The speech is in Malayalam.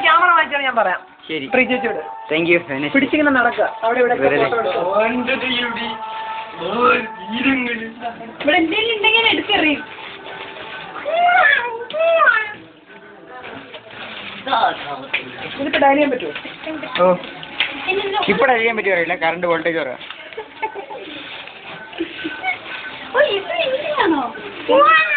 ക്യാമറ വാങ്ങിച്ചാൽ ഞാൻ പറയാം. ശരി, താങ്ക് യു. പിടിച്ചിങ്ങനെ നടക്കുക. അവിടെ ഇവിടെ എന്തെങ്കിലും ഉണ്ടെങ്കിൽ എടുക്കറിയും. ഇതിപ്പോ ഡയൽ ചെയ്യാൻ പറ്റുമോ? ഓ, ഇപ്പൊ ഡയൽ ചെയ്യാൻ പറ്റുമോ അറിയില്ല. കറണ്ട് വോൾട്ടേജ് പറയാം. ഓ, ഇത്